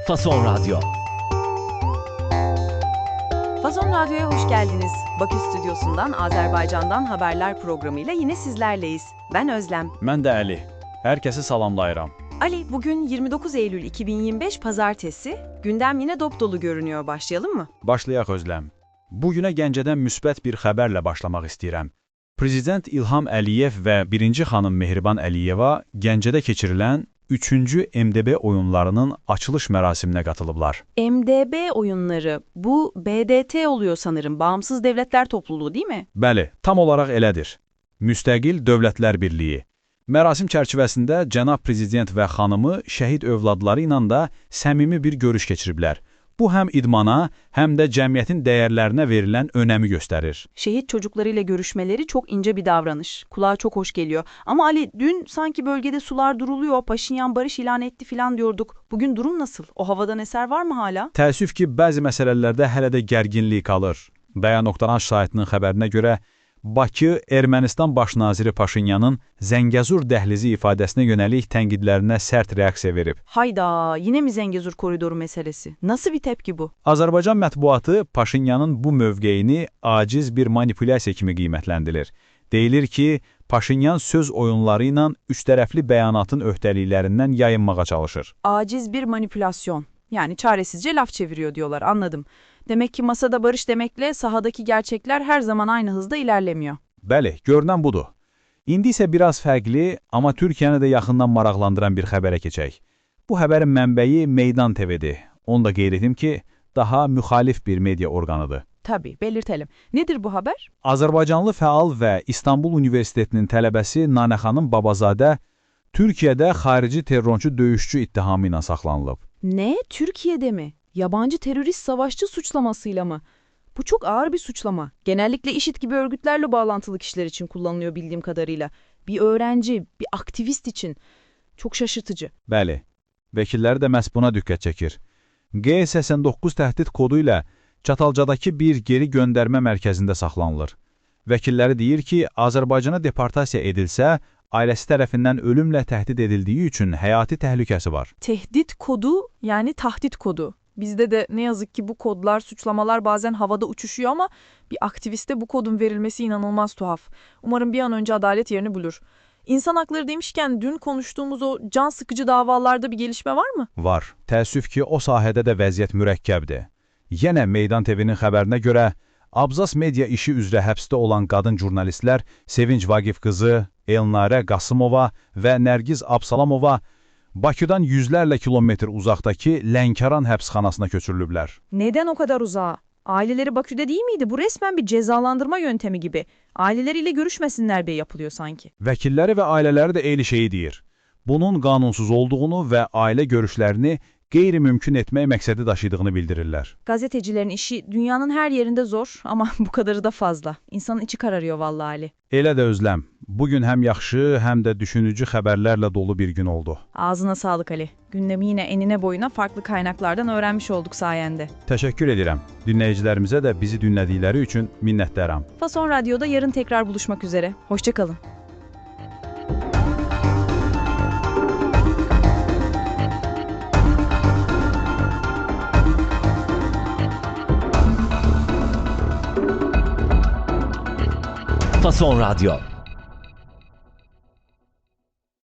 Fason Radyo. Fason Radyo'ya hoş geldiniz. Bakü stüdyosundan, Azerbaycan'dan haberler programıyla yine sizlerleyiz. Ben Özlem. Mən də Əli. Hər kəsi salamlayıram. Ali, bugün 29 Eylül 2025 Pazartesi. Gündem yine dop dolu görünüyor. Başlayalım mı? Başlayaq Özlem. Bugünə Gəncədən müsbət bir xəbərlə başlamaq istəyirəm. Prezident İlham Əliyev və 1-ci xanım Mehriban Əliyeva Gəncədə keçirilən 3-cü MDB oyunlarının açılış mərasiminə qatılıblar. MDB oyunları, bu BDT oluyor sanırım, Bağımsız Devletler Topluluğu değil mi? Bəli, tam olaraq elədir. Müstəqil Dövlətlər Birliyi. Mərasim çərçivəsində cənab prezident və xanımı şəhid övladları ilə da səmimi bir görüş keçiriblər. Bu həm idmana, həm də cəmiyyətin dəyərlərinə verilən önəmi göstərir. Şehit çocuklarıyla görüşmeleri çok ince bir davranış. Kulağa çok hoş geliyor. Ama Ali, dün sanki bölgede sular duruluyor, Paşinyan barış ilan etti filan diyorduk. Bugün durum nasıl? O havadan eser var mı hala? Təəssüf ki, bəzi məsələlərdə hələ də gərginlik qalır. Dayanoktaran şahidinin xəbərinə görə, Bakı, Ermənistan baş naziri Paşinyanın Zəngəzur dəhlizi ifadəsinə yönəlik tənqidlərinə sərt reaksiya verib. Hayda, yine mi Zengezur koridoru meselesi? Nasıl bir tepki bu? Azərbaycan mətbuatı Paşinyanın bu mövqeyini aciz bir manipulyasiya kimi qiymətləndirir. Deyilir ki, Paşinyan söz oyunları ilə üçtərəfli bəyanatın öhdəliklərindən yayınmağa çalışır. Aciz bir manipülasyon. Yani çaresizce laf çeviriyor diyorlar, anladım. Demek ki masada barış demekle sahadaki gerçekler her zaman aynı hızda ilerlemiyor. Bəli, görünən budur. İndi isə biraz fərqli, amma Türkiyəni də yaxından maraqlandıran bir xəbərə keçək. Bu xəbərin mənbəyi Meydan TV-dir. Onu da qeyd edim ki, daha müxalif bir media orqanıdır. Tabii, belirtelim. Nedir bu haber? Azərbaycanlı fəal və İstanbul Universitetinin tələbəsi Nanə xanım Babazadə Türkiyədə xarici terrorçu döyüşçü ittihamı ilə saxlanılıb. Ne? Türkiye'de mi? Yabancı terörist savaşçı suçlamasıyla mı? Bu çok ağır bir suçlama. Genellikle IŞİD gibi örgütlerle bağlantılı kişiler için kullanılıyor bildiğim kadarıyla. Bir öğrenci, bir aktivist için. Çok şaşırtıcı. Bəli, vəkilləri də məhz buna diqqət çəkir. G89 təhdid kodu ilə Çatalcadakı bir geri göndərmə mərkəzində saxlanılır. Vəkilləri deyir ki, Azərbaycana deportasiya edilsə, ailəsi tərəfindən ölümlə təhdid edildiyi üçün həyati təhlükəsi var. Tehdit kodu, yani tahdit kodu. Bizde de ne yazık ki bu kodlar, suçlamalar bazen havada uçuşuyor ama bir aktiviste bu kodun verilmesi inanılmaz tuhaf. Umarım bir an önce adalet yerini bulur. İnsan hakları demişken dün konuştuğumuz o can sıkıcı davalarda bir gelişme var mı? Var. Təəssüf ki, o sahədə də vəziyyət mürəkkəbdir. Yenə Meydan TV-nin xəbərinə görə, Abzas media işi üzrə həbsdə olan qadın jurnalistlər Sevinç Vaqif qızı, Elnarə Qasımova və Nərgiz Absalamova Bakıdan yüzlərlə kilometr uzaqdakı Lənkəran həbsxanasına köçürülüblər. Neden o kadar uzağa? Aileleri Bakü'de değil miydi? Bu resmen bir cezalandırma yöntemi gibi. Aileleriyle görüşmesinler diye yapılıyor sanki. Vəkilləri və ailələri də eyni şeyi deyir. Bunun qanunsuz olduğunu və ailə görüşlərini qeyri-mümkün etmək məqsədi daşıdığını bildirirlər. Gazetecilerin işi dünyanın her yerinde zor ama bu kadarı da fazla. İnsanın içi kararıyor vallahi Ali. Elə də Özləm, bugün həm yaxşı, həm də düşünücü xəbərlərlə dolu bir gün oldu. Ağzına sağlık Ali. Gündemi yine enine boyuna farklı kaynaklardan öğrenmiş olduk sayende. Təşəkkür edirəm. Dinləyicilərimizə də bizi dinlədikləri üçün minnətdaram. Fason Radyo'da yarın tekrar buluşmak üzere. Hoşça kalın. Fason Radyo.